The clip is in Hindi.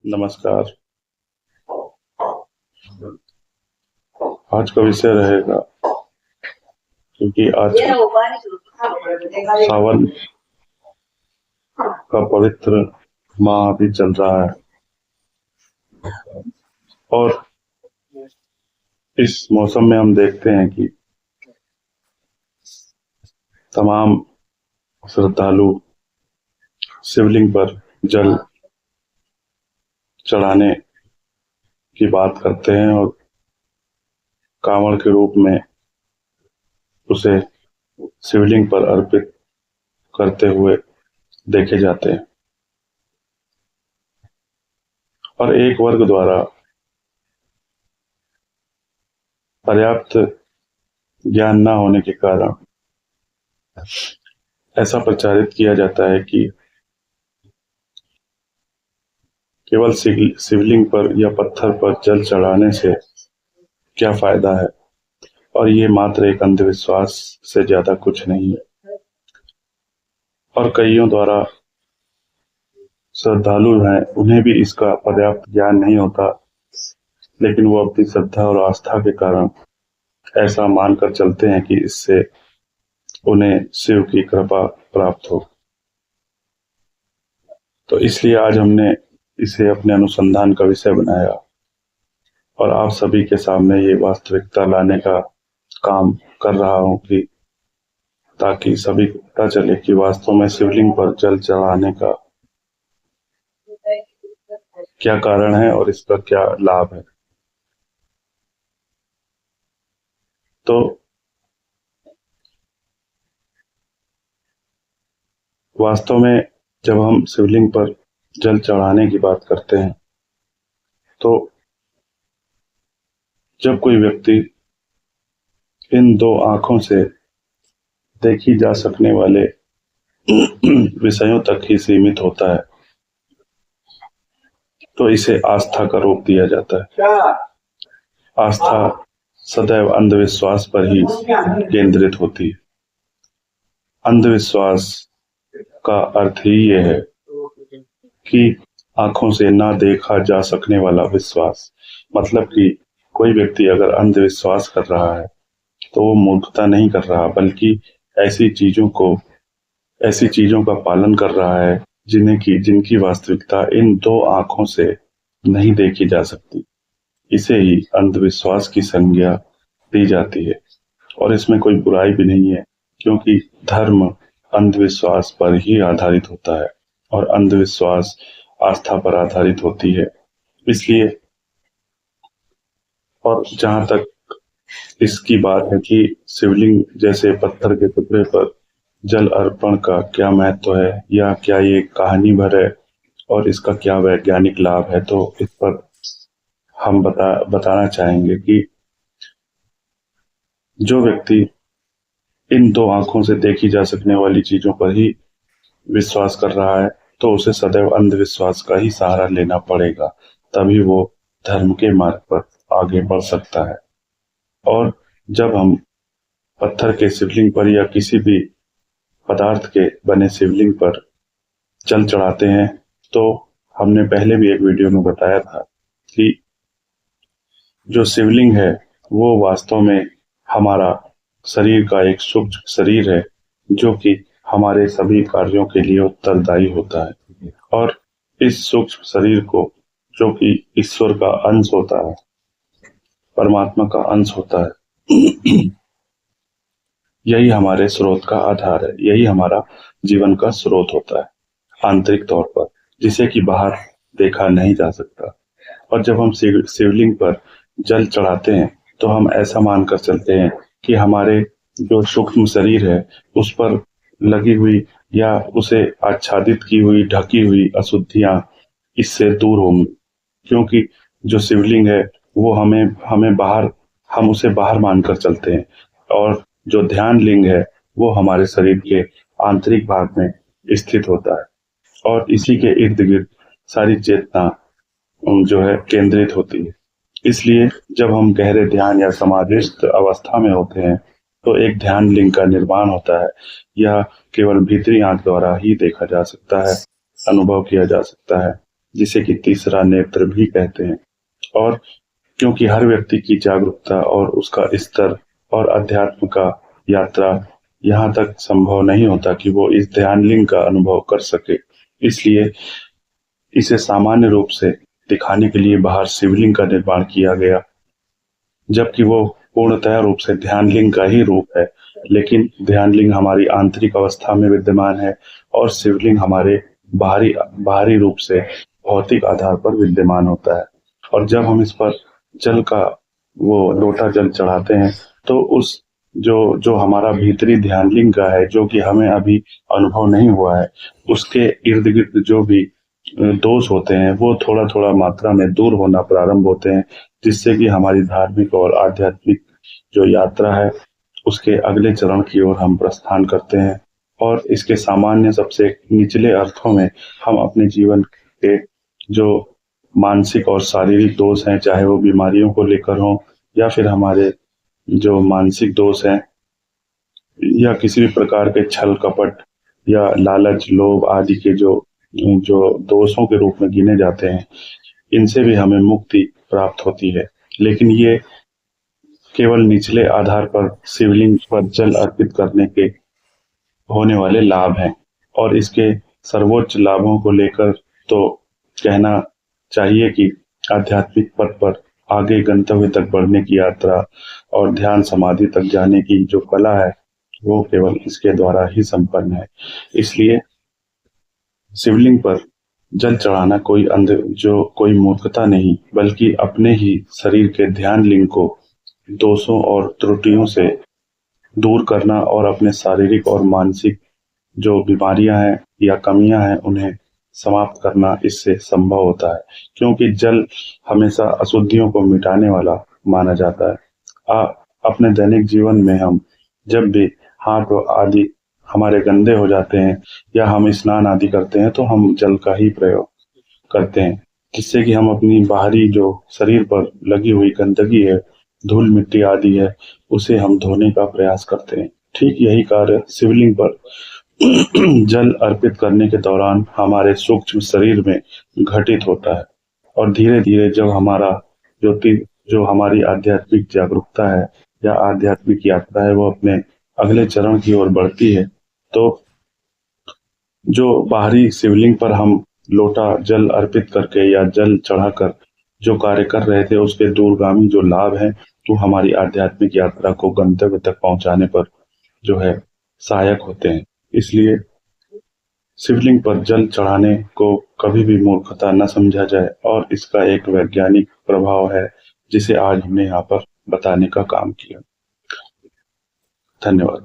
नमस्कार। आज का विषय रहेगा, क्योंकि आज सावन का पवित्र माह अभी चल रहा है और इस मौसम में हम देखते हैं कि तमाम श्रद्धालु शिवलिंग पर जल चढ़ाने की बात करते हैं और कांवड़ के रूप में उसे शिवलिंग पर अर्पित करते हुए देखे जाते हैं। और एक वर्ग द्वारा पर्याप्त ज्ञान न होने के कारण ऐसा प्रचारित किया जाता है कि केवल शिवलिंग पर या पत्थर पर जल चढ़ाने से क्या फायदा है और ये मात्र एक अंधविश्वास से ज्यादा कुछ नहीं है। और कईयों द्वारा श्रद्धालु हैं, उन्हें भी इसका पर्याप्त ज्ञान नहीं होता, लेकिन वो अपनी श्रद्धा और आस्था के कारण ऐसा मानकर चलते हैं कि इससे उन्हें शिव की कृपा प्राप्त हो। तो इसलिए आज हमने इसे अपने अनुसंधान का विषय बनाया और आप सभी के सामने ये वास्तविकता लाने का काम कर रहा हूं कि ताकि सभी को पता चले कि वास्तव में शिवलिंग पर जल चढ़ाने का क्या कारण है और इसका क्या लाभ है। तो वास्तव में जब हम शिवलिंग पर जल चढ़ाने की बात करते हैं तो जब कोई व्यक्ति इन दो आंखों से देखी जा सकने वाले विषयों तक ही सीमित होता है तो इसे आस्था का रूप दिया जाता है। आस्था सदैव अंधविश्वास पर ही केंद्रित होती है। अंधविश्वास का अर्थ ही ये है कि आंखों से ना देखा जा सकने वाला विश्वास। मतलब कि कोई व्यक्ति अगर अंधविश्वास कर रहा है तो वो मूर्खता नहीं कर रहा, बल्कि ऐसी चीजों का पालन कर रहा है जिनकी वास्तविकता इन दो आंखों से नहीं देखी जा सकती। इसे ही अंधविश्वास की संज्ञा दी जाती है और इसमें कोई बुराई भी नहीं है, क्योंकि धर्म अंधविश्वास पर ही आधारित होता है और अंधविश्वास आस्था पर आधारित होती है। इसलिए और जहां तक इसकी बात है कि शिवलिंग जैसे पत्थर के टुकड़े पर जल अर्पण का क्या महत्व है या क्या ये कहानी भर है और इसका क्या वैज्ञानिक लाभ है, तो इस पर हम बताना चाहेंगे कि जो व्यक्ति इन दो आंखों से देखी जा सकने वाली चीजों पर ही विश्वास कर रहा है तो उसे सदैव अंधविश्वास का ही सहारा लेना पड़ेगा, तभी वो धर्म के मार्ग पर आगे बढ़ सकता है। और जब हम पत्थर के शिवलिंग पर या किसी भी पदार्थ के बने शिवलिंग पर जल चढ़ाते हैं तो हमने पहले भी एक वीडियो में बताया था कि जो शिवलिंग है वो वास्तव में हमारा शरीर का एक सूक्ष्म शरीर है जो कि हमारे सभी कार्यों के लिए उत्तरदायी होता है। और इस सूक्ष्म शरीर को, जो कि ईश्वर का अंश होता है, परमात्मा का अंश होता है, यही हमारे स्रोत का आधार है, यही हमारा जीवन का स्रोत होता है आंतरिक तौर पर, जिसे कि बाहर देखा नहीं जा सकता। और जब हम शिवलिंग पर जल चढ़ाते हैं तो हम ऐसा मानकर चलते हैं कि हमारे जो सूक्ष्म शरीर है उस पर लगी हुई या उसे आच्छादित की हुई ढकी हुई अशुद्धियां इससे दूर होंगी, क्योंकि जो शिवलिंग है वो हम उसे बाहर मानकर चलते हैं और जो ध्यान लिंग है वो हमारे शरीर के आंतरिक भाग में स्थित होता है और इसी के इर्द गिर्द सारी चेतना जो है केंद्रित होती है। इसलिए जब हम गहरे ध्यान या समाधिस्थ अवस्था में होते हैं तो एक ध्यान लिंग का निर्माण होता है। यह केवल भीतरी आंख द्वारा ही देखा जा सकता है, अनुभव किया जा सकता है। जिसे कि तीसरा नेत्र भी कहते हैं। और क्योंकि हर व्यक्ति की जागरूकता और उसका स्तर और अध्यात्म का यात्रा यहाँ तक संभव नहीं होता कि वो इस ध्यान लिंग का अनुभव कर सके, इसलिए इसे सामान्य रूप से दिखाने के लिए बाहर शिवलिंग का निर्माण किया गया, जबकि वो पूर्णतः रूप से ध्यान लिंग का ही रूप है। लेकिन ध्यान लिंग हमारी आंतरिक अवस्था में विद्यमान है और शिवलिंग हमारे बाहरी बाहरी रूप से भौतिक आधार पर विद्यमान होता है। और जब हम इस पर जल का वो लोटा जल चढ़ाते हैं, तो उस जो जो हमारा भीतरी ध्यान लिंग का है, जो कि हमें अभी अनुभव नहीं हुआ है, उसके इर्द गिर्द जो भी दोष होते हैं वो थोड़ा थोड़ा मात्रा में दूर होना प्रारंभ होते हैं, जिससे कि हमारी धार्मिक और आध्यात्मिक जो यात्रा है उसके अगले चरण की ओर हम प्रस्थान करते हैं। और इसके सामान्य सबसे निचले अर्थों में हम अपने जीवन के जो मानसिक और शारीरिक दोष हैं, चाहे वो बीमारियों को लेकर हों या फिर हमारे जो मानसिक दोष हैं या किसी भी प्रकार के छल कपट या लालच लोभ आदि के जो जो दोषों के रूप में गिने जाते हैं, इनसे भी हमें मुक्ति प्राप्त होती है। लेकिन ये केवल निचले आधार पर शिवलिंग पर जल अर्पित करने के होने वाले लाभ हैं। और इसके सर्वोच्च लाभों को लेकर तो कहना चाहिए कि आध्यात्मिक पथ पर आगे गंतव्य तक बढ़ने की यात्रा और ध्यान समाधि तक जाने की जो कला है वो केवल इसके द्वारा ही संपन्न है। इसलिए शिवलिंग पर जल चढ़ाना कोई मूर्खता नहीं, बल्कि अपने ही शरीर के ध्यान लिंग को दोषों और त्रुटियों से दूर करना और अपने शारीरिक और मानसिक जो बीमारियां हैं या कमियां हैं उन्हें समाप्त करना इससे संभव होता है, क्योंकि जल हमेशा अशुद्धियों को मिटाने वाला माना जाता है। अपने दैनिक जीवन में हम जब भी हाथ आदि हमारे गंदे हो जाते हैं या हम स्नान आदि करते हैं तो हम जल का ही प्रयोग करते हैं, जिससे कि हम अपनी बाहरी जो शरीर पर लगी हुई गंदगी है, धूल मिट्टी आदि है, उसे हम धोने का प्रयास करते हैं। ठीक यही कार्य शिवलिंग पर जल अर्पित करने के दौरान हमारे सूक्ष्म शरीर में घटित होता है। और धीरे धीरे जब जो हमारी आध्यात्मिक जागरूकता है या आध्यात्मिक यात्रा है वो अपने अगले चरण की ओर बढ़ती है, तो जो बाहरी शिवलिंग पर हम लोटा जल अर्पित करके या जल चढ़ाकर जो कार्य कर रहे थे उसके दूरगामी जो लाभ हैं वो हमारी आध्यात्मिक यात्रा को गंतव्य तक पहुंचाने पर जो है सहायक होते हैं। इसलिए शिवलिंग पर जल चढ़ाने को कभी भी मूर्खता न समझा जाए और इसका एक वैज्ञानिक प्रभाव है जिसे आज हमने यहाँ पर बताने का काम किया। धन्यवाद।